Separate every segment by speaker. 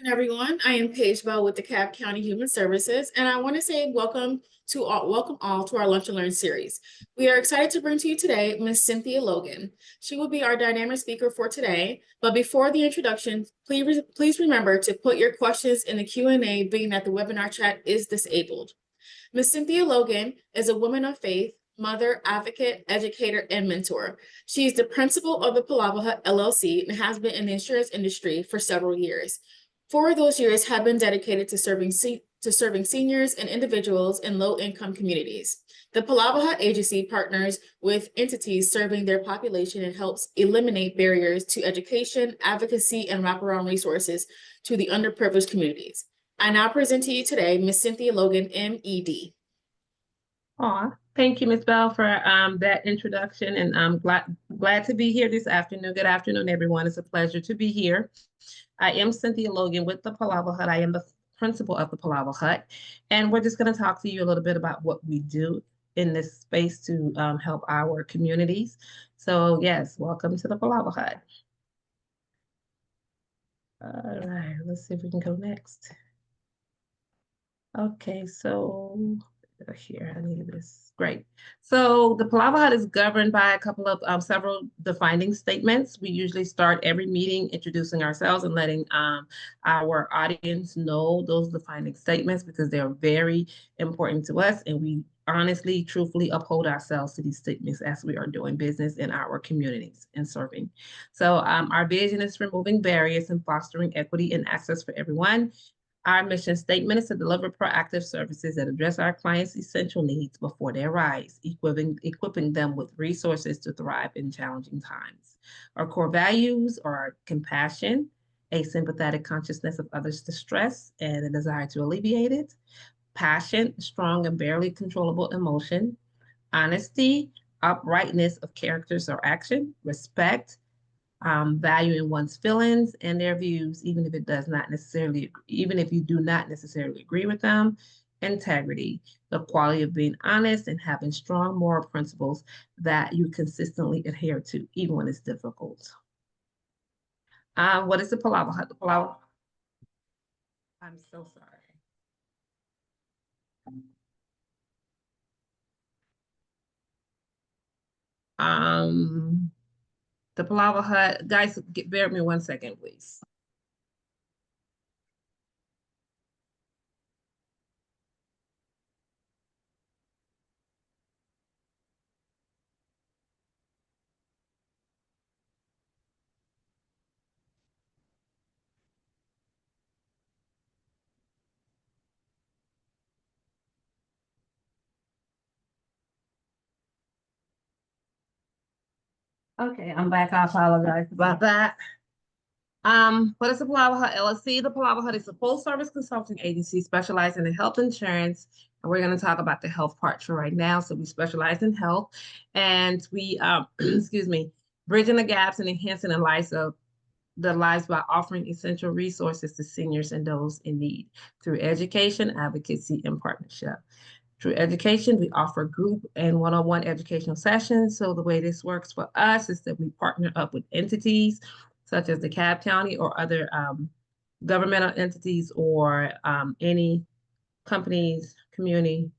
Speaker 1: Everyone. I am Paige Bell with DeKalb County Human Services, and I want to say welcome all to our Lunch and Learn series. We are excited to bring to you today Ms. Cynthia Logan. She will be our dynamic speaker for today. But before the introduction, please remember to put your questions in the Q&A, being that the webinar chat is disabled. Ms. Cynthia Logan is a woman of faith, mother, advocate, educator, and mentor. She is the principal of the Palava Hut LLC and has been in the insurance industry for several years. 4 of those years have been dedicated to serving seniors and individuals in low-income communities. The Palava Hut Agency partners with entities serving their population and helps eliminate barriers to education, advocacy, and wraparound resources to the underprivileged communities. I now present to you today Ms. Cynthia Logan, MED.
Speaker 2: Thank you, Ms. Bell, for that introduction, and I'm glad to be here this afternoon. Good afternoon, everyone. It's a pleasure to be here. I am Cynthia Logan with the Palava Hut. I am the principal of the Palava Hut, and we're just going to talk to you a little bit about what we do in this space to help our communities. So yes, welcome to the Palava Hut. All right, let's see if we can go next. Okay, so here, I need this. Great. So the Palava Hut is governed by a couple of several defining statements. We usually start every meeting introducing ourselves and letting our audience know those defining statements because they're very important to us, and we honestly, truthfully uphold ourselves to these statements as we are doing business in our communities and serving. So our vision is removing barriers and fostering equity and access for everyone. Our mission statement is to deliver proactive services that address our clients' essential needs before they arise, equipping them with resources to thrive in challenging times. Our core values are compassion, a sympathetic consciousness of others' distress, and a desire to alleviate it. Passion, strong and barely controllable emotion. Honesty, uprightness of characters or action. Respect, valuing one's feelings and their views, even if you do not necessarily agree with them. Integrity, the quality of being honest and having strong moral principles that you consistently adhere to, even when it's difficult. What is the Palava Hut? The Palava. I'm so sorry. The Palava Hut, guys, bear with me 1 second, please. Okay, I'm back. I apologize about that. What is the Palava Hut LLC? The Palava Hut is a full-service consulting agency specializing in health insurance, and we're going to talk about the health part for right now. So we specialize in health, and we, excuse me, bridging the gaps and enhancing the lives by offering essential resources to seniors and those in need through education, advocacy, and partnership. Through education, we offer group and one-on-one educational sessions. So the way this works for us is that we partner up with entities such as DeKalb County or other governmental entities or any companies, community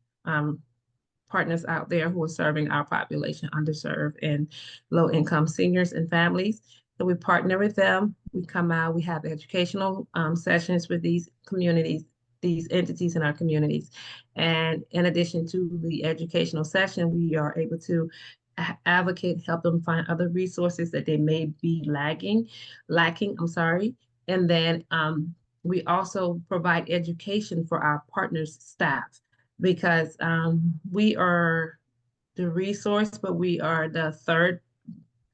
Speaker 2: partners out there who are serving our population, underserved and low-income seniors and families. So we partner with them. We come out, we have educational sessions with these communities, these entities in our communities. And in addition to the educational session, we are able to advocate, help them find other resources that they may be lacking, And then we also provide education for our partners' staff because we are the resource, but we are the third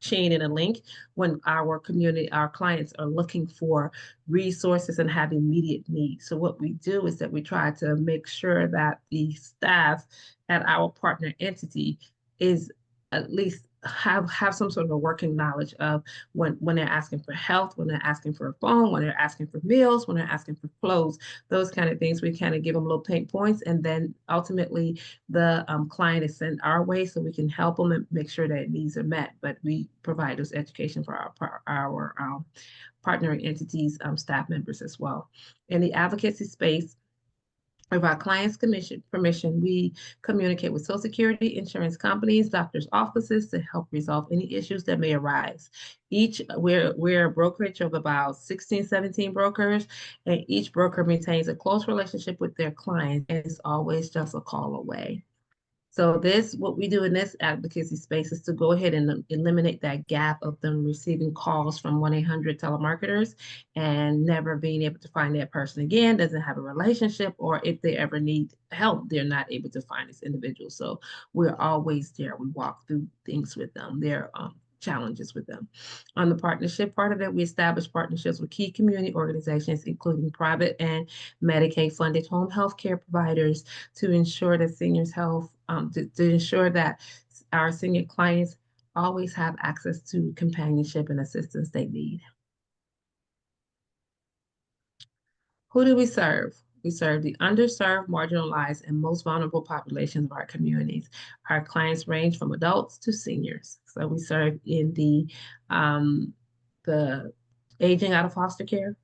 Speaker 2: chain in a link when our clients are looking for resources and have immediate needs. So what we do is that we try to make sure that the staff at our partner entity is at least have some sort of a working knowledge of when they're asking for health, when they're asking for a phone, when they're asking for meals, when they're asking for clothes, those kind of things. We kind of give them little pain points, and then ultimately the client is sent our way so we can help them and make sure that needs are met. But we provide those education for our partnering entities, staff members as well. In the advocacy space, with our clients' permission, we communicate with Social Security, insurance companies, doctors' offices to help resolve any issues that may arise. We're a brokerage of about 16, 17 brokers, and each broker maintains a close relationship with their client and is always just a call away. So what we do in this advocacy space is to go ahead and eliminate that gap of them receiving calls from 1-800 telemarketers and never being able to find that person again, doesn't have a relationship, or if they ever need help, they're not able to find this individual. So we're always there. We walk through things with them. They're challenges with them. On the partnership part of it, we establish partnerships with key community organizations, including private and Medicaid funded home health care providers to ensure that seniors' health, to ensure that our senior clients always have access to companionship and assistance they need. Who do we serve? We serve the underserved, marginalized, and most vulnerable populations of our communities. Our clients range from adults to seniors. So we serve in the aging out of foster care.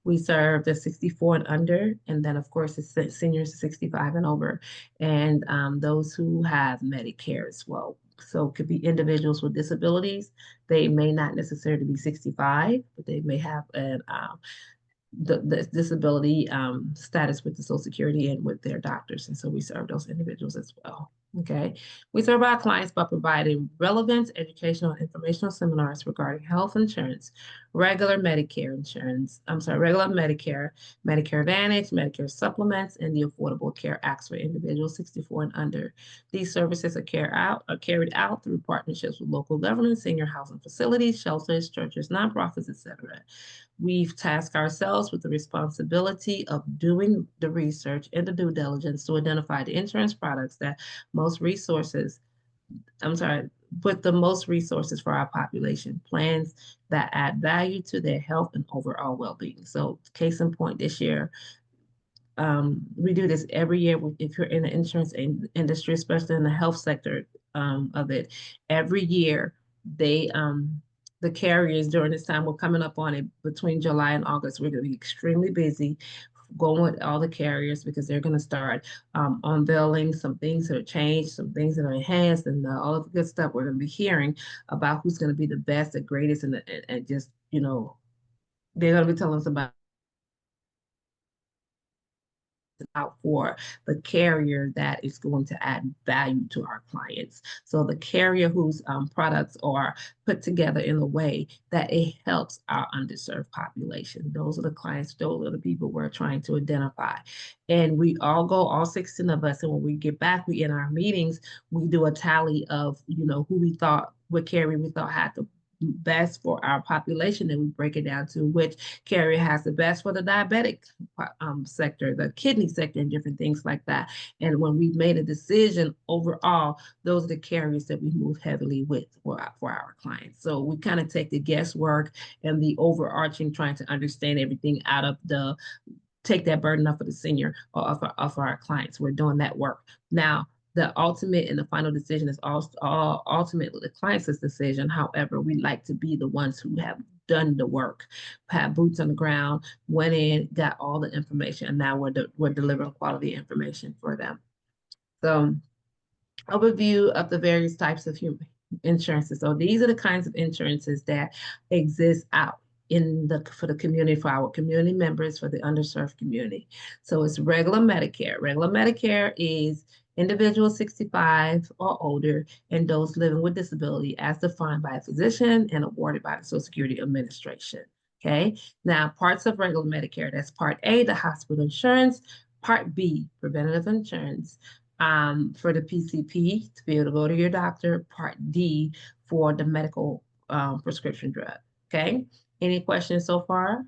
Speaker 2: We serve the 64 and under, and then of course it's seniors 65 and over, and those who have Medicare as well. So it could be individuals with disabilities. They may not necessarily be 65, but they may have the disability status with the Social Security and with their doctors. And so we serve those individuals as well. Okay. We serve our clients by providing relevant educational and informational seminars regarding health insurance, regular Medicare, Medicare Advantage, Medicare supplements, and the Affordable Care Acts for individuals 64 and under. These services are carried out through partnerships with local governments, senior housing facilities, shelters, churches, nonprofits, etc. We've tasked ourselves with the responsibility of doing the research and the due diligence to identify the insurance products that put the most resources for our population, plans that add value to their health and overall well-being. So case in point, this year, we do this every year. If you're in the insurance industry, especially in the health sector of it, every year the carriers during this time, we're coming up on it between July and August. We're going to be extremely busy going with all the carriers because they're going to start unveiling some things that are changed, some things that are enhanced, and all of the good stuff. We're going to be hearing about who's going to be the best, the greatest, and just, they're going to be telling us about out for the carrier that is going to add value to our clients. So the carrier whose products are put together in a way that it helps our underserved population. Those are the clients, those are the people we're trying to identify. And we all 16 of us, and when we get back, we in our meetings, we do a tally of, what carrier we thought had the best for our population, and we break it down to which carrier has the best for the diabetic sector, the kidney sector, and different things like that. And when we've made a decision overall, those are the carriers that we move heavily with for our clients. So we kind of take the guesswork and the overarching trying to understand everything out of take that burden off of the senior or off our clients. We're doing that work. Now, the ultimate and the final decision is ultimately the client's decision. However, we like to be the ones who have done the work, have boots on the ground, went in, got all the information, and now we're delivering quality information for them. So, overview of the various types of human insurances. So these are the kinds of insurances that exist out for the community, for our community members, for the underserved community. So it's regular Medicare. Regular Medicare is individuals 65 or older and those living with disability as defined by a physician and awarded by the Social Security Administration. Okay. Now, parts of regular Medicare, that's Part A, the hospital insurance, Part B, preventative insurance, for the PCP to be able to go to your doctor, Part D for the medical prescription drug. Okay. Any questions so far?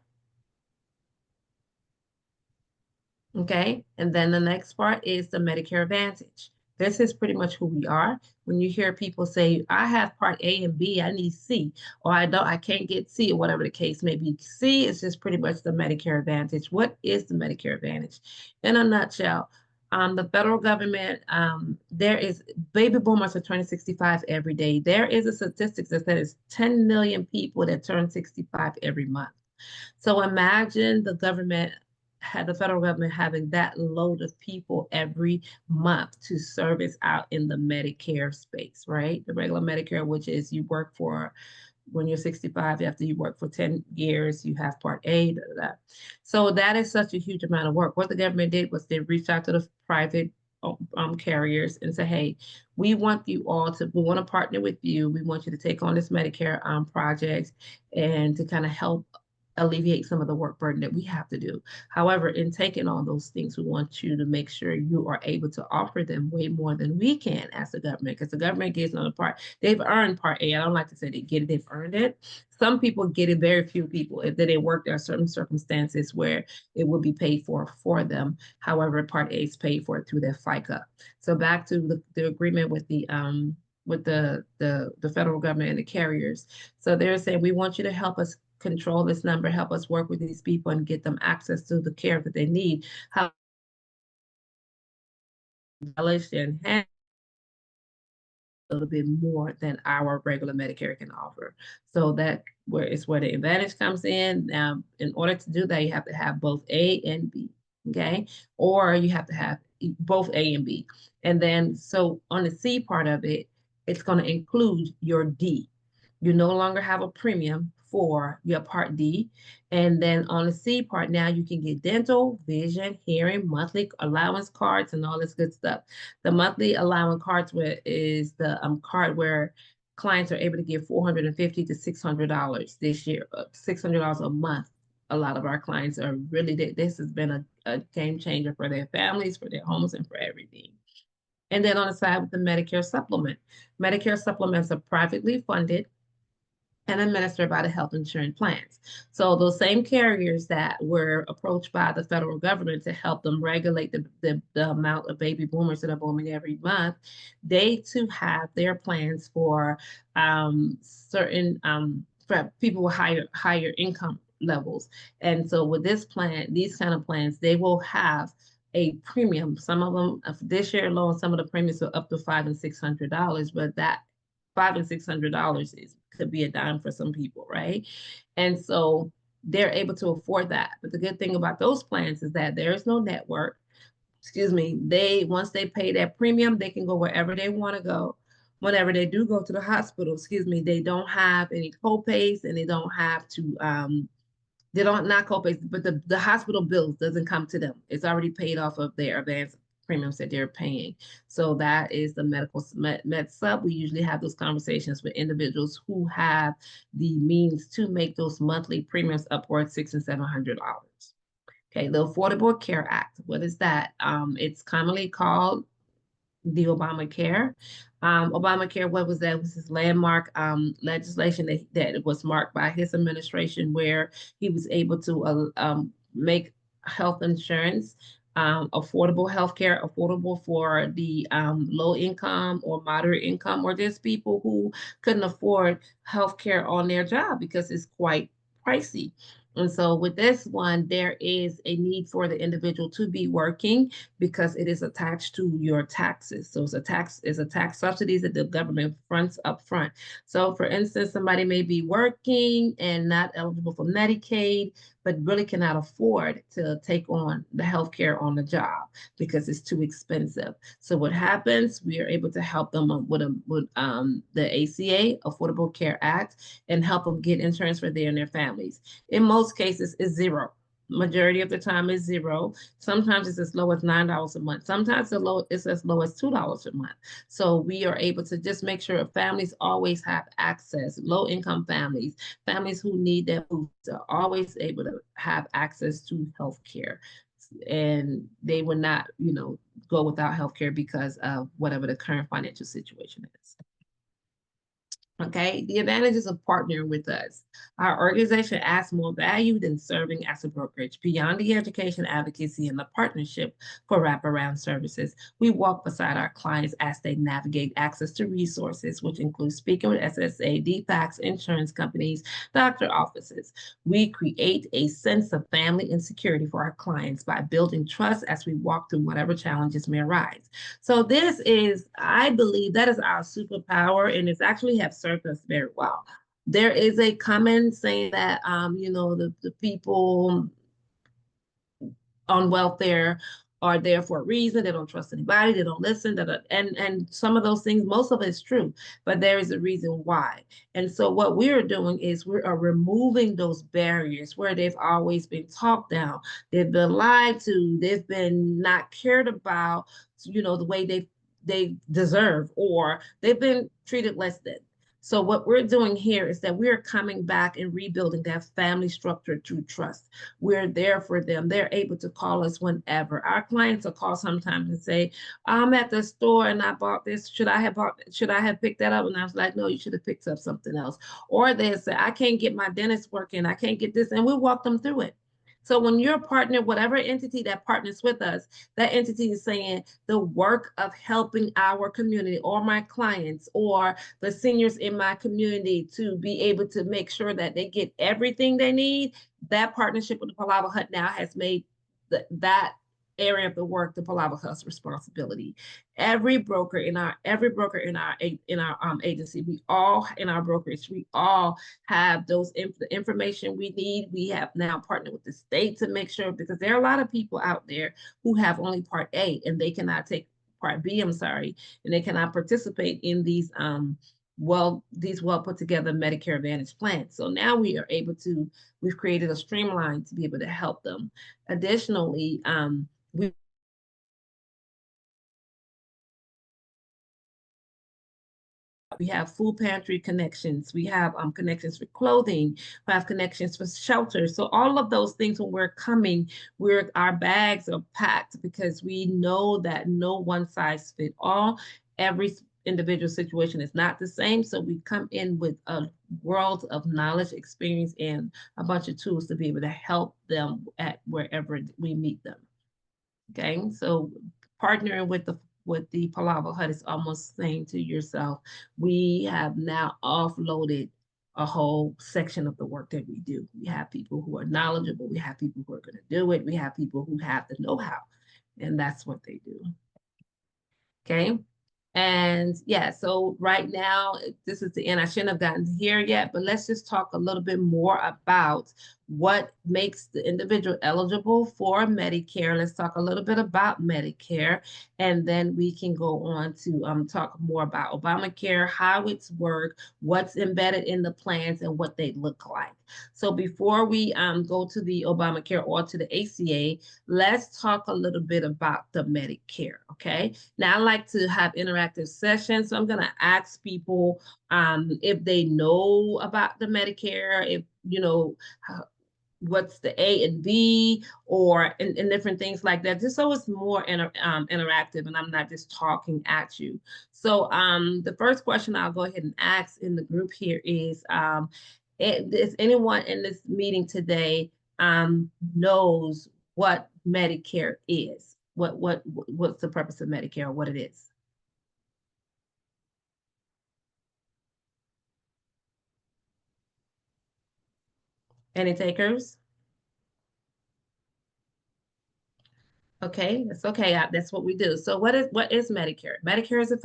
Speaker 2: Okay. And then the next part is the Medicare Advantage. This is pretty much who we are. When you hear people say, I have part A and B, I need C, or I can't get C, or whatever the case may be. C is just pretty much the Medicare Advantage. What is the Medicare Advantage? In a nutshell, the federal government, there is baby boomers are turning 65 every day. There is a statistic that says 10 million people that turn 65 every month. So imagine the federal government having that load of people every month to service out in the Medicare space, right? The regular Medicare, which is you work for when you're 65, after you work for 10 years, you have part A, da, da, da. So that is such a huge amount of work. What the government did was they reached out to the private carriers and said, hey, we want to partner with you. We want you to take on this Medicare project and to kind of help alleviate some of the work burden that we have to do. However, in taking on those things, we want you to make sure you are able to offer them way more than we can as the government, because the government gets on the part. They've earned Part A. I don't like to say they get it, they've earned it. Some people get it, very few people. If they work, there are certain circumstances where it will be paid for them. However, Part A is paid for through their FICA. So back to the agreement with the federal government and the carriers. So they're saying, we want you to help us control this number, help us work with these people and get them access to the care that they need. How and a little bit more than our regular Medicare can offer. So that where the advantage comes in. Now, in order to do that, you have to have both A and B, okay? Or you have to have both A and B. And then, so on the C part of it, it's going to include your D. You no longer have a premium for your Part D. And then on the C part, now you can get dental, vision, hearing, monthly allowance cards, and all this good stuff. The monthly allowance cards is the card where clients are able to get $450 to $600 this year, $600 a month. A lot of our clients are really, this has been a game changer for their families, for their homes, and for everything. And then on the side with the Medicare supplement. Medicare supplements are privately funded and administered by the health insurance plans. So those same carriers that were approached by the federal government to help them regulate the amount of baby boomers that are booming every month, they too have their plans for certain for people with higher income levels. And so with this plan, these kind of plans, they will have a premium. Some of them this year alone, some of the premiums are up to $500 and $600, but that $500 and $600 could be a dime for some people, right? And so they're able to afford that. But the good thing about those plans is that there is no network. Excuse me. Once they pay that premium, they can go wherever they want to go. Whenever they do go to the hospital, excuse me, they don't have any co-pays, and they don't have to they don't not co-pays, but the hospital bills doesn't come to them. It's already paid off of their advance premiums that they're paying. So that is the med sub. We usually have those conversations with individuals who have the means to make those monthly premiums upward $600 and $700. Okay, the Affordable Care Act. What is that? It's commonly called the Obamacare. Obamacare, what was that? It was this landmark legislation that was marked by his administration, where he was able to make health insurance affordable healthcare, affordable for the low income or moderate income, or just people who couldn't afford healthcare on their job because it's quite pricey. And so with this one, there is a need for the individual to be working because it is attached to your taxes. So it's a tax subsidies that the government fronts up front. So for instance, somebody may be working and not eligible for Medicaid, but really cannot afford to take on the healthcare on the job because it's too expensive. So what happens, we are able to help them with the ACA, Affordable Care Act, and help them get insurance for them and their families. In most cases, it's zero. Majority of the time is zero. Sometimes it's as low as $9 a month. Sometimes it's as low as $2 a month. So we are able to just make sure families always have access, low income families, families who need their food are always able to have access to health care. And they will not, go without health care because of whatever the current financial situation is. Okay, the advantages of partnering with us. Our organization adds more value than serving as a brokerage. Beyond the education, advocacy, and the partnership for wraparound services, we walk beside our clients as they navigate access to resources, which include speaking with SSA, DFACS, insurance companies, doctor offices. We create a sense of family and security for our clients by building trust as we walk through whatever challenges may arise. So this is, I believe, that is our superpower, and it's actually have served us very well. There is a comment saying that, the people on welfare are there for a reason. They don't trust anybody. They don't listen. And some of those things, most of it is true, but there is a reason why. And so what we're doing is we are removing those barriers where they've always been talked down. They've been lied to. They've been not cared about, the way they deserve, or they've been treated less than. So what we're doing here is that we're coming back and rebuilding that family structure through trust. We're there for them. They're able to call us whenever. Our clients will call sometimes and say, I'm at the store and I bought this. Should I have picked that up? And I was like, no, you should have picked up something else. Or they say, I can't get my dentist working. I can't get this. And we walk them through it. So when you're a partner, whatever entity that partners with us, that entity is saying the work of helping our community or my clients or the seniors in my community to be able to make sure that they get everything they need. That partnership with the Palava Hut now has made that area of the work the Palava Hut's responsibility. Every broker in our agency, we all in our brokerage, we all have those information we need. We have now partnered with the state to make sure, because there are a lot of people out there who have only Part A and they cannot take Part B, I'm sorry, and they cannot participate in these well put together Medicare Advantage plans. So now we've created a streamline to be able to help them. Additionally, we have food pantry connections. We have connections for clothing. We have connections for shelter. So all of those things, when we're coming, our bags are packed because we know that no one size fit all. Every individual situation is not the same. So we come in with a world of knowledge, experience, and a bunch of tools to be able to help them at wherever we meet them. Okay, so partnering with the Palava Hut is almost saying to yourself, we have now offloaded a whole section of the work that we do. We have people who are knowledgeable. We have people who are going to do it. We have people who have the know-how, and that's what they do. Okay. And yeah, so right now, this is the end. I shouldn't have gotten here yet, but let's just talk a little bit more about what makes the individual eligible for Medicare. Let's talk a little bit about Medicare, and then we can go on to talk more about Obamacare, how it's work, what's embedded in the plans, and what they look like. So before we go to the Obamacare or to the ACA, let's talk a little bit about the Medicare, okay? Now, I like to have interactive sessions, so I'm going to ask people if they know about the Medicare, if, what's the A and B, or and different things like that, just so it's more interactive and I'm not just talking at you. So the first question I'll go ahead and ask in the group here is, is anyone in this meeting today knows what Medicare is? What's the purpose of Medicare, or what it is? Any takers? Okay, that's okay. That's what we do. So what is Medicare? Medicare is a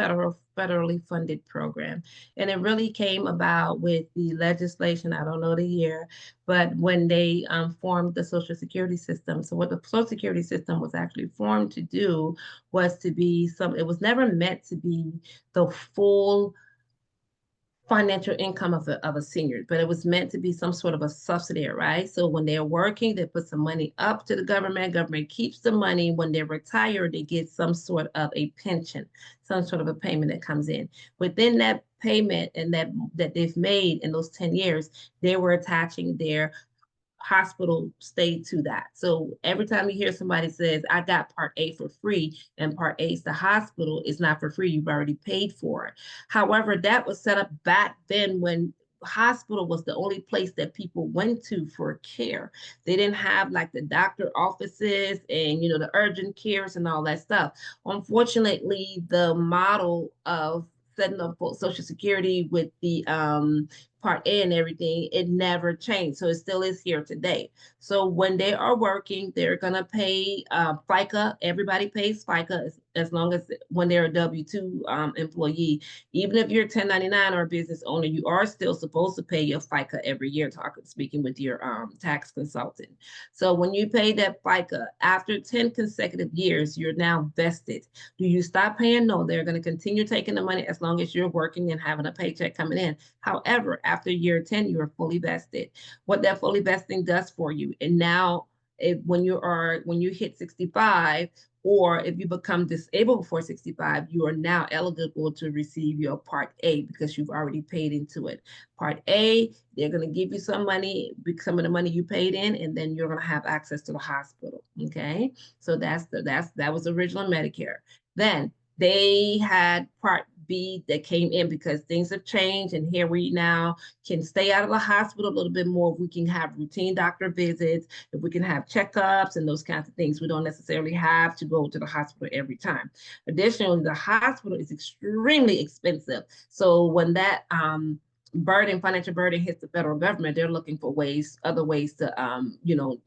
Speaker 2: federally funded program, and it really came about with the legislation. I don't know the year, but when they formed the Social Security system. So what the Social Security system was actually formed to do was to be it was never meant to be the full financial income of a senior, but it was meant to be some sort of a subsidy, right? So when they're working, they put some money up to the government keeps the money. When they're retired, they get some sort of a pension, some sort of a payment that comes in. Within that payment and that they've made in those 10 years, they were attaching their hospital stay to that. So every time you hear somebody says, I got Part A for free, and Part A is the hospital, it's not for free. You've already paid for it. However, that was set up back then when hospital was the only place that people went to for care. They didn't have like the doctor offices and the urgent cares and all that stuff. Unfortunately, the model of setting up Social Security with the Part A and everything, it never changed. So it still is here today. So when they are working, they're gonna pay FICA. Everybody pays FICA as long as when they're a W-2 employee. Even if you're 1099 or a business owner, you are still supposed to pay your FICA every year, speaking with your tax consultant. So when you pay that FICA, after 10 consecutive years, you're now vested. Do you stop paying? No, they're going to continue taking the money as long as you're working and having a paycheck coming in. However, after year 10, you are fully vested. What that fully vesting does for you, and now when you hit 65, or if you become disabled before 65, you are now eligible to receive your Part A because you've already paid into it. Part A, they're going to give you some money, some of the money you paid in, and then you're going to have access to the hospital. Okay, so that was original Medicare. Then they had Part B that came in because things have changed, and here we now can stay out of the hospital a little bit more. We can have routine doctor visits, if we can have checkups and those kinds of things. We don't necessarily have to go to the hospital every time. Additionally, the hospital is extremely expensive. So when that financial burden hits the federal government, they're looking for other ways to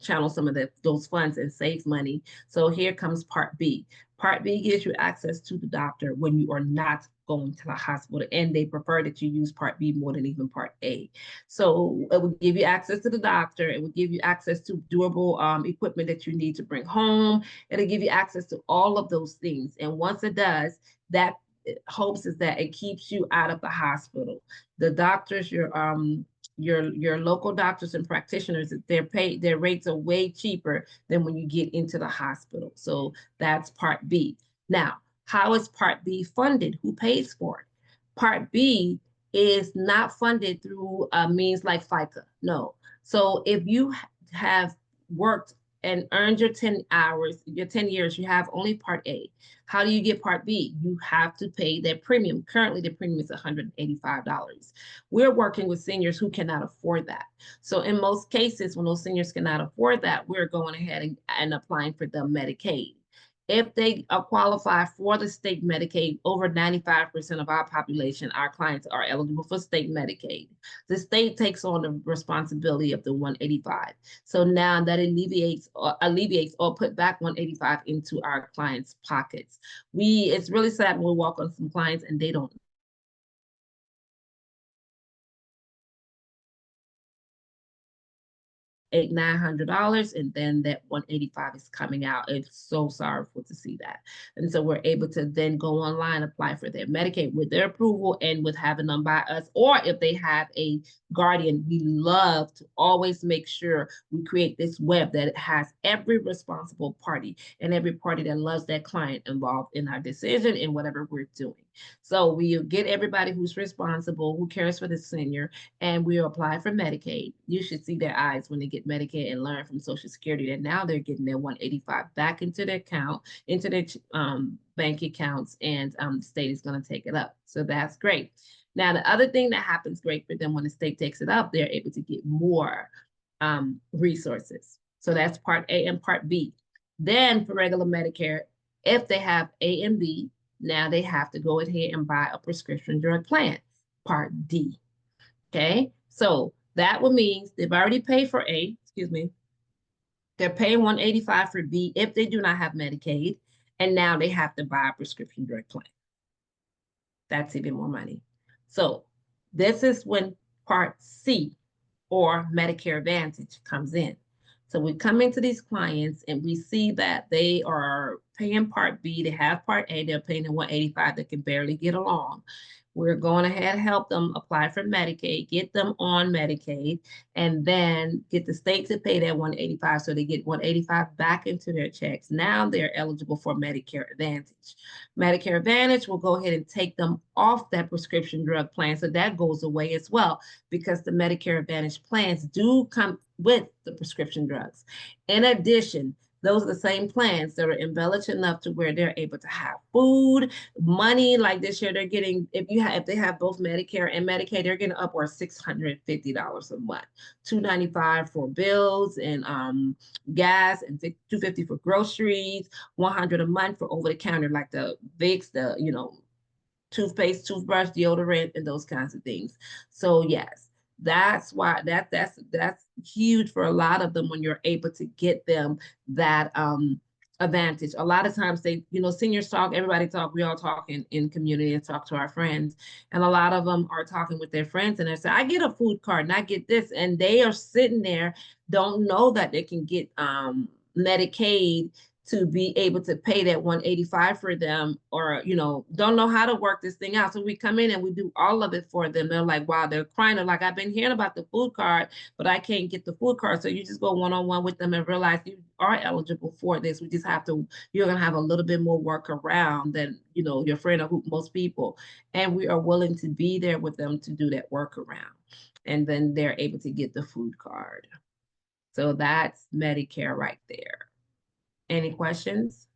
Speaker 2: channel some of those funds and save money. So here comes Part B. Part B gives you access to the doctor when you are not going to the hospital, and they prefer that you use Part B more than even Part A. So it will give you access to the doctor. It will give you access to durable equipment that you need to bring home. It'll give you access to all of those things. And once it does, that hopes is that it keeps you out of the hospital. The doctors, your local doctors and practitioners, their rates are way cheaper than when you get into the hospital. So that's Part B. Now, how is Part B funded? Who pays for it? Part B is not funded through means like FICA. No. So if you have worked and earned your 10 hours, your 10 years, you have only Part A. How do you get Part B? You have to pay that premium. Currently, the premium is $185. We're working with seniors who cannot afford that. So in most cases, when those seniors cannot afford that, we're going ahead and applying for the Medicaid. If they qualify for the state Medicaid, over 95% of our population, our clients are eligible for state Medicaid. The state takes on the responsibility of the 185. So now that alleviates or put back 185 into our clients' pockets. It's really sad when we walk on some clients and they don't $900, and then that 185 is coming out. It's so sorrowful to see that. And so we're able to then go online, apply for their Medicaid with their approval and with having them by us, or if they have a guardian. We love to always make sure we create this web that has every responsible party and every party that loves that client involved in our decision in whatever we're doing. So we get everybody who's responsible, who cares for the senior, and we apply for Medicaid. You should see their eyes when they get Medicaid and learn from Social Security that now they're getting their 185 back into their account, into their bank accounts, and the state is going to take it up. So that's great. Now, the other thing that happens great for them when the state takes it up, they're able to get more resources. So that's Part A and Part B. Then for regular Medicare, if they have A and B, now they have to go ahead and buy a prescription drug plan, Part D. Okay, so that would mean they've already paid for A, they're paying 185 for B if they do not have Medicaid, and now they have to buy a prescription drug plan. That's even more money. So this is when Part C, or Medicare Advantage, comes in. So we come into these clients and we see that they are paying Part B, they have Part A, they're paying the 185, they can barely get along. We're going ahead and help them apply for Medicaid, get them on Medicaid, and then get the state to pay that 185, so they get 185 back into their checks. Now they're eligible for Medicare Advantage. Medicare Advantage will go ahead and take them off that prescription drug plan, so that goes away as well, because the Medicare Advantage plans do with the prescription drugs. In addition, those are the same plans that are embellished enough to where they're able to have food, money. Like this year, they're getting, if they have both Medicare and Medicaid, they're getting upwards $650 a month, $295 for bills and gas, and $250 for groceries, $100 a month for over the counter, like the Vicks, the toothpaste, toothbrush, deodorant, and those kinds of things. So yes, that's why that's huge for a lot of them when you're able to get them that advantage. A lot of times they, seniors talk, everybody talk, we all talk in community and talk to our friends. And a lot of them are talking with their friends and they say, I get a food card and I get this. And they are sitting there, don't know that they can get Medicaid to be able to pay that 185 for them, or don't know how to work this thing out. So we come in and we do all of it for them. They're like, wow, they're crying. They're like, I've been hearing about the food card, but I can't get the food card. So you just go one-on-one with them and realize you are eligible for this. We just have to, you're gonna have a little bit more work around than your friend or most people. And we are willing to be there with them to do that workaround. And then they're able to get the food card. So that's Medicare right there. Any questions?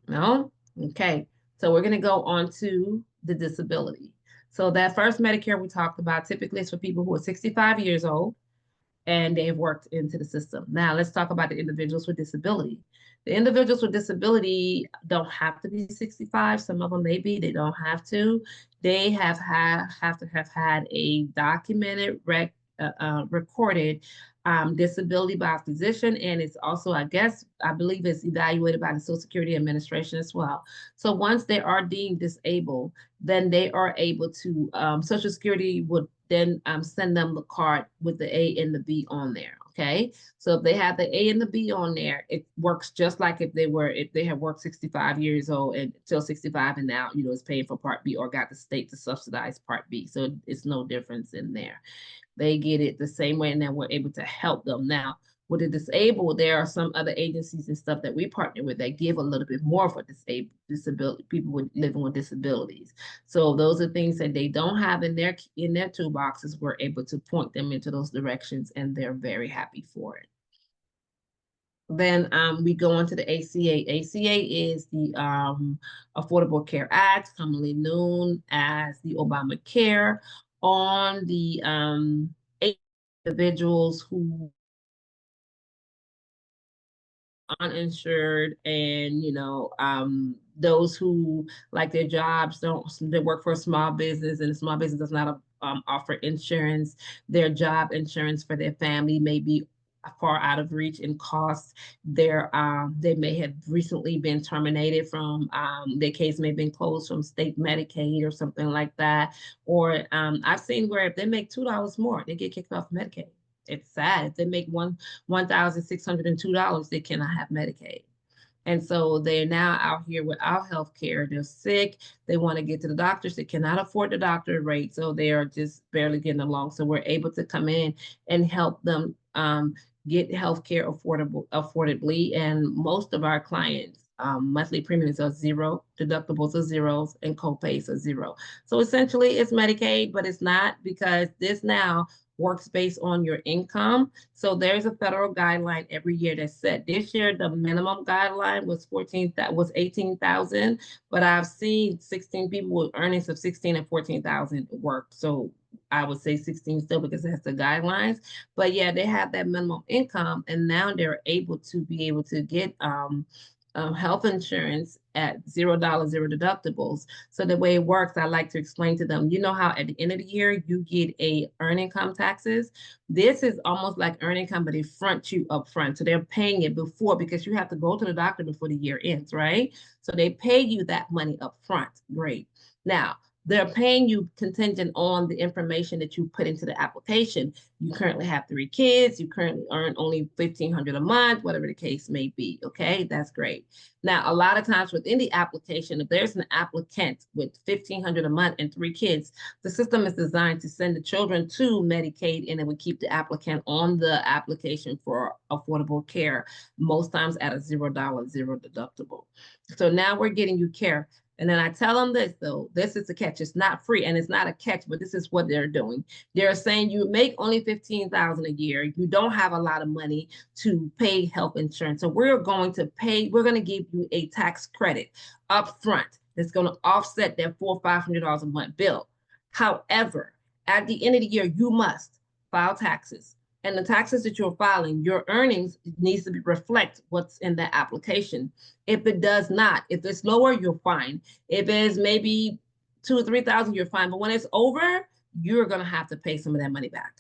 Speaker 2: No? Okay. So we're going to go on to the disability. So that first Medicare we talked about typically is for people who are 65 years old and they've worked into the system. Now let's talk about the individuals with disability. The individuals with disability don't have to be 65. Some of them may be, they don't have to. They have to have had a documented recorded disability by a physician, and it's also, I believe it's evaluated by the Social Security Administration as well. So once they are deemed disabled, then they are able to, Social Security would then send them the card with the A and the B on there. Okay. So if they have the A and the B on there, it works just like if they have worked 65 years old and till 65 and now, is paying for Part B or got the state to subsidize Part B. So it's no difference in there. They get it the same way, and then we're able to help them. Now, with the disabled, there are some other agencies and stuff that we partner with that give a little bit more for disability people living with disabilities. So those are things that they don't have in their toolboxes. We're able to point them into those directions, and they're very happy for it. Then we go on to the ACA. ACA is the Affordable Care Act, commonly known as the Obamacare, on the individuals who uninsured and those who like their jobs they work for a small business and the small business does not offer insurance. Their job insurance for their family may be far out of reach in costs. They may have recently been terminated from their case may have been closed from state Medicaid or something like that. Or I've seen where if they make $2 more, they get kicked off Medicaid. It's sad. If they make $1,602, they cannot have Medicaid. And so they're now out here without health care. They're sick. They want to get to the doctors. They cannot afford the doctor rate. So they are just barely getting along. So we're able to come in and help them get health care affordably. And most of our clients, monthly premiums are zero, deductibles are zeros, and copays are zero. So essentially it's Medicaid, but it's not, because this now works based on your income. So there's a federal guideline every year that's set. This year, the minimum guideline was 18,000, but I've seen 16 people with earnings of 16 and 14,000 work. So I would say 16 still, because that's the guidelines. But yeah, they have that minimum income, and now they're able to get health insurance at $0, zero deductibles. So the way it works, I like to explain to them, how at the end of the year, you get earned income taxes. This is almost like earned income, but they front you up front. So they're paying it before, because you have to go to the doctor before the year ends, right? So they pay you that money up front. Great. Now, they're paying you contingent on the information that you put into the application. You currently have 3 kids. You currently earn only $1,500 a month, whatever the case may be. Okay, that's great. Now, a lot of times within the application, if there's an applicant with $1,500 a month and 3 kids, the system is designed to send the children to Medicaid, and it would keep the applicant on the application for affordable care, most times at a $0, zero deductible. So now we're getting you care. And then I tell them this, though, this is the catch. It's not free and it's not a catch, but this is what they're doing. They're saying you make only $15,000 a year. You don't have a lot of money to pay health insurance. So we're going to give you a tax credit up front that's going to offset that $400 or $500 a month bill. However, at the end of the year, you must file taxes. And the taxes that you're filing, your earnings needs to reflect what's in the application. If it does not, if it's lower, you're fine. If it's maybe 2,000 or 3,000, you're fine. But when it's over, you're gonna have to pay some of that money back.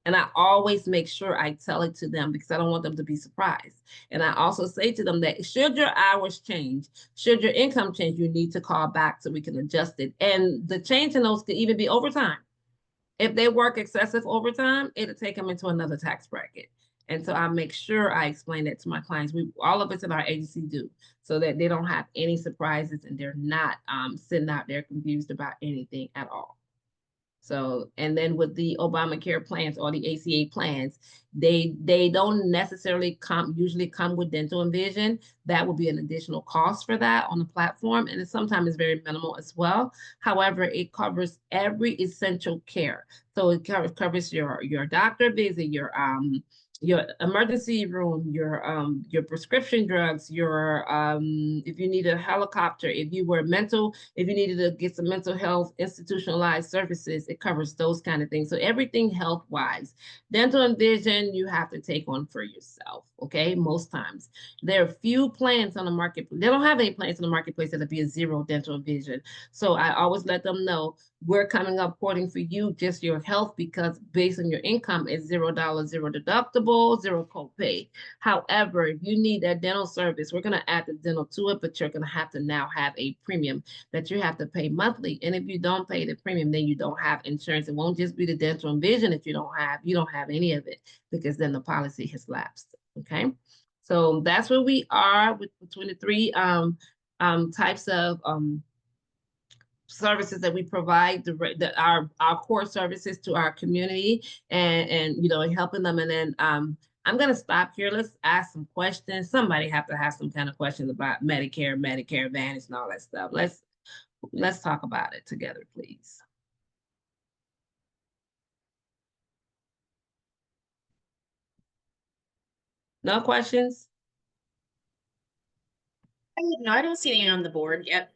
Speaker 2: And I always make sure I tell it to them because I don't want them to be surprised. And I also say to them that should your hours change, should your income change, you need to call back so we can adjust it. And the change in those could even be overtime. If they work excessive overtime, it'll take them into another tax bracket. And so I make sure I explain that to my clients. All of us in our agency do, so that they don't have any surprises and they're not sitting out there confused about anything at all. So, and then with the Obamacare plans or the ACA plans, they don't necessarily usually come with dental and vision. That will be an additional cost for that on the platform. And it sometimes is very minimal as well. However, it covers every essential care. So it covers your doctor visit, your emergency room, your prescription drugs, if you need a helicopter, if you needed to get some mental health institutionalized services, it covers those kind of things. So everything health wise. Dental and vision, you have to take on for yourself. Okay, most times there are few plans on the market. They don't have any plans in the marketplace that'll be a zero dental and vision. So I always let them know we're coming up quoting for you just your health, because based on your income, it's $0, zero deductible, zero copay. However, if you need that dental service, we're going to add the dental to it, but you're going to have to now have a premium that you have to pay monthly. And if you don't pay the premium, then you don't have insurance. It won't just be the dental and vision that you don't have any of it, because then the policy has lapsed. Okay. So that's where we are with between the three types of services that we provide, our core services to our community, and helping them. And then I'm going to stop here. Let's ask some questions. Somebody have to have some kind of questions about Medicare Advantage and all that stuff. Let's talk about it together, please. No questions?
Speaker 1: No, I don't see any on the board yet.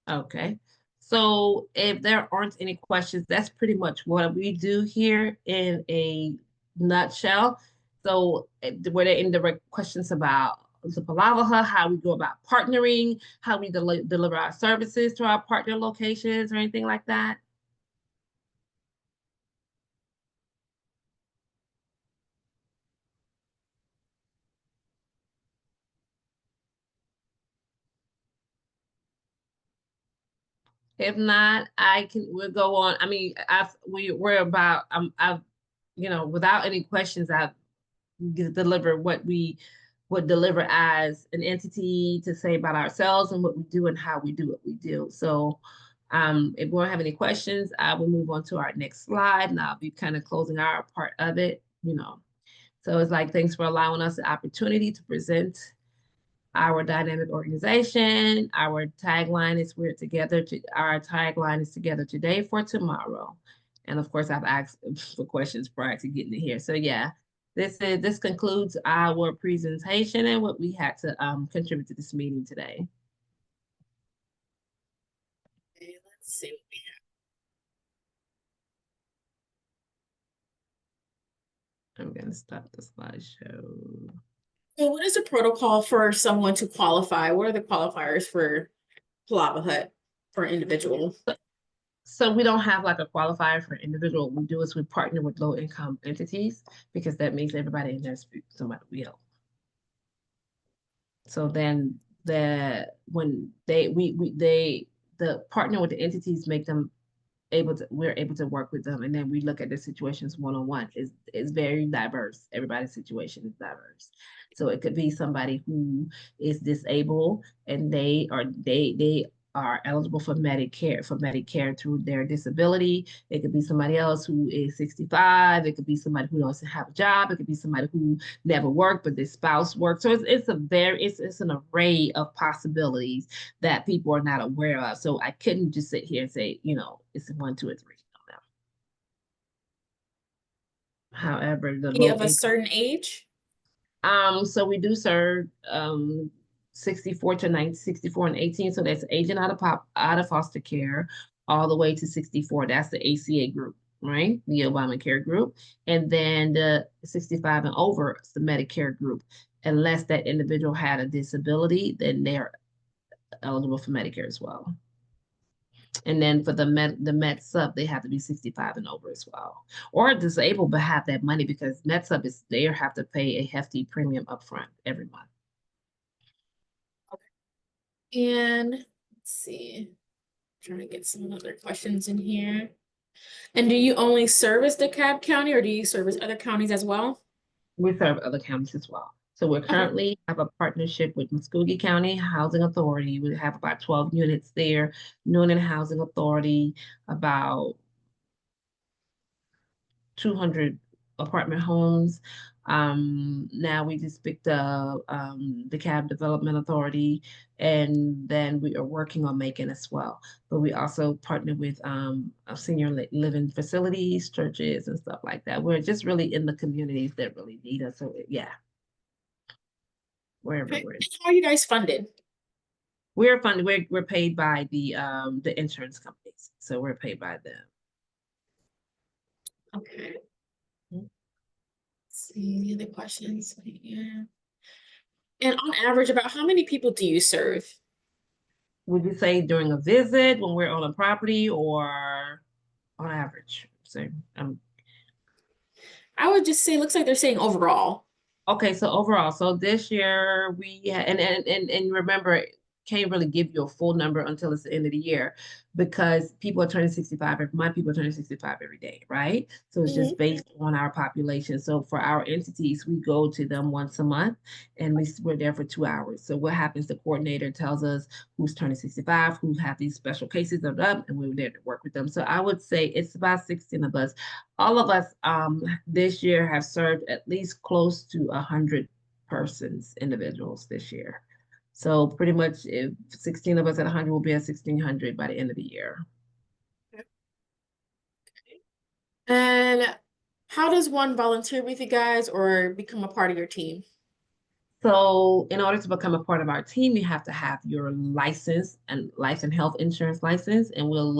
Speaker 2: Okay. So if there aren't any questions, that's pretty much what we do here in a nutshell. So were there any direct questions about the Palavaha, how we go about partnering, how we deliver our services to our partner locations or anything like that? If not, we'll go on. I mean, without any questions, I've delivered what we would deliver as an entity to say about ourselves and what we do and how we do what we do. So if we don't have any questions, I will move on to our next slide, and I'll be kind of closing our part of it, So it's like, thanks for allowing us the opportunity to present our dynamic organization. Our tagline is together today for tomorrow. And of course, I've asked for questions prior to getting it here. So yeah, this concludes our presentation and what we had to contribute to this meeting today.
Speaker 1: Okay, let's see what we have.
Speaker 2: I'm going to stop the slideshow.
Speaker 1: So what is the protocol for someone to qualify? What are the qualifiers for Palava Hut for individuals?
Speaker 2: So we don't have like a qualifier for individual. What we do is we partner with low income entities, because that means everybody in there is somebody we help. So then the partner with the entities make them we're able to work with them, and then we look at the situations one-on-one. It's very diverse. Everybody's situation is diverse. So it could be somebody who is disabled and they are eligible for Medicare through their disability. It could be somebody else who is 65. It could be somebody who doesn't have a job. It could be somebody who never worked, but their spouse worked. So it's an array of possibilities that people are not aware of. So I couldn't just sit here and say, it's one, two, or three. However, the
Speaker 1: Any
Speaker 2: low
Speaker 1: of a
Speaker 2: income.
Speaker 1: certain age?
Speaker 2: So we do serve 64 to 90, 64 and 18. So that's aging out of foster care all the way to 64. That's the ACA group, right? The Obamacare group. And then the 65 and over is the Medicare group. Unless that individual had a disability, then they're eligible for Medicare as well. And then for the Med Sub, they have to be 65 and over as well. Or disabled but have that money, because Med Sub they have to pay a hefty premium upfront every month.
Speaker 1: And let's see, trying to get some other questions in here. And do you only service DeKalb County, or do you service other counties as well?
Speaker 2: We serve other counties as well. So we currently have a partnership with Muskogee County Housing Authority. We have about 12 units there. Noonan Housing Authority, about 200 apartment homes. Now we just picked up the DeKalb Development Authority, and then we are working on Macon as well. But we also partner with senior living facilities, churches, and stuff like that. We're just really in the communities that really need us. So yeah, we're everywhere.
Speaker 1: How are you guys funded?
Speaker 2: We're funded. We're paid by the insurance companies, so we're paid by them.
Speaker 1: Okay. Let's see any other questions here. And on average, about how many people do you serve?
Speaker 2: Would you say during a visit, when we're on a property, or on average? So
Speaker 1: I would just say, looks like they're saying overall.
Speaker 2: okay, so overall, so this year and remember, can't really give you a full number until it's the end of the year, because people are turning 65. My people are turning 65 every day, right? So it's just based on our population. So for our entities, we go to them once a month, and we're there for 2 hours. So what happens? The coordinator tells us who's turning 65, who have these special cases of them, and we're there to work with them. So I would say it's about 16 of us. All of us this year have served at least close to 100 individuals this year. So pretty much if 16 of us at 100, will be at 1,600 by the end of the year.
Speaker 1: And how does one volunteer with you guys or become a part of your team?
Speaker 2: So in order to become a part of our team, you have to have your license and health insurance license. And we're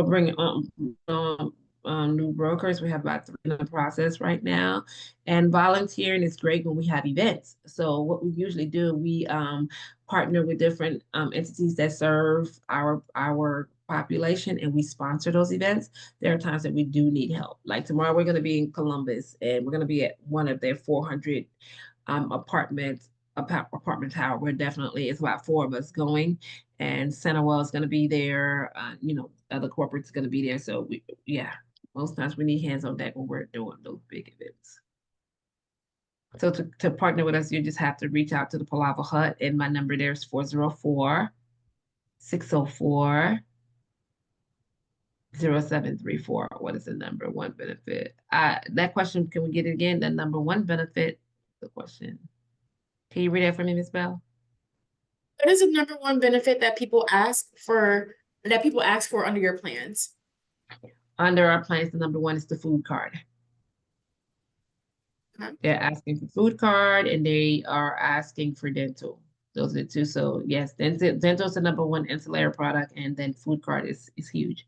Speaker 2: bringing new brokers. We have about 3 in the process right now. And volunteering is great when we have events. So what we usually do, we partner with different entities that serve our population, and we sponsor those events. There are times that we do need help. Like tomorrow, we're going to be in Columbus, and we're going to be at one of their 400 apartment tower. We're definitely, it's about 4 of us going, and Centerwell is going to be there. Other corporates going to be there. So most times we need hands on deck when we're doing those big events. So to partner with us, you just have to reach out to the Palava Hut, and my number there is 404-604-0734. What is the number one benefit? That question, can we get it again? The number one benefit, the question. Can you read that for me, Ms. Bell?
Speaker 1: What is the number one benefit that people ask for under your plans?
Speaker 2: Under our plans, the number one is the food card. They're asking for food card, and they are asking for dental. Those are the two. So yes, dental is the number one ancillary product, and then food card is huge.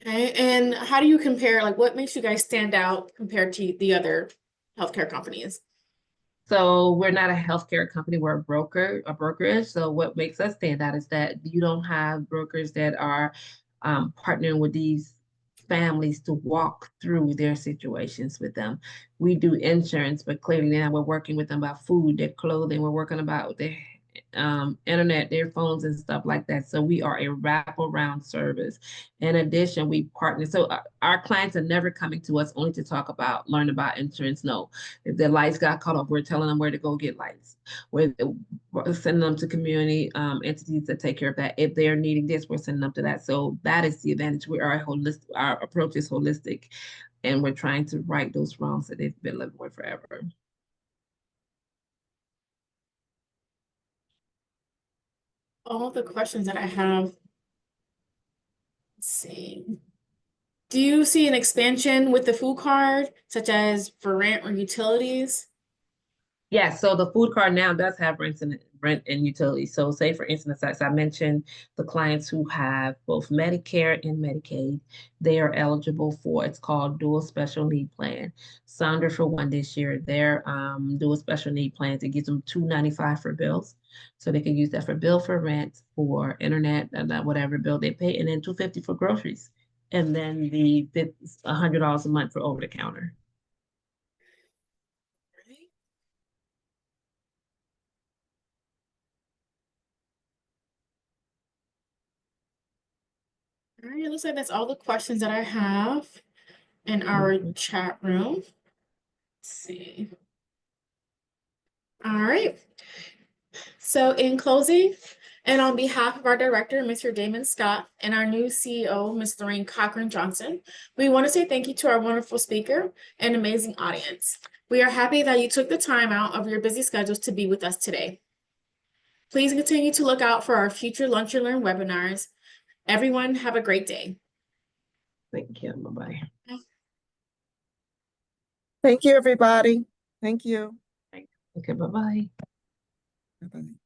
Speaker 1: Okay, and how do you compare, like what makes you guys stand out compared to the other healthcare companies?
Speaker 2: So we're not a healthcare company, we're a brokerage. So what makes us stand out is that you don't have brokers that are partnering with these families to walk through their situations with them. We do insurance, but clearly now we're working with them about food, their clothing, we're working about their internet, their phones and stuff like that. So we are a wraparound service. In addition, we partner. So our clients are never coming to us only to learn about insurance. No, if their lights got cut off, we're telling them where to go get lights. We're sending them to community entities that take care of that. If they're needing this, we're sending them to that. So that is the advantage. We are holistic. Our approach is holistic, and we're trying to right those wrongs that they've been living with forever.
Speaker 1: All the questions that I have. Let's see. Do you see an expansion with the food card, such as for rent or utilities?
Speaker 2: Yeah, so the food card now does have rent and utilities. So say for instance, as I mentioned, the clients who have both Medicare and Medicaid, they are eligible for it's called dual special need plan. Sonder for one this year, their dual special need plans, it gives them $295 for bills. So they can use that for bill for rent, for internet, and whatever bill they pay, and then $250 for groceries. And then the $100 a month for over the counter.
Speaker 1: All right, it looks like that's all the questions that I have in our chat room. Let's see. All right. So in closing, and on behalf of our director, Mr. Damon Scott, and our new CEO, Ms. Lorraine Cochran Johnson, we want to say thank you to our wonderful speaker and amazing audience. We are happy that you took the time out of your busy schedules to be with us today. Please continue to look out for our future Lunch and Learn webinars. Everyone, have a great day.
Speaker 2: Thank you. Bye-bye.
Speaker 3: Thank you, everybody. Thank you.
Speaker 2: Okay, bye-bye.
Speaker 3: Bye-bye.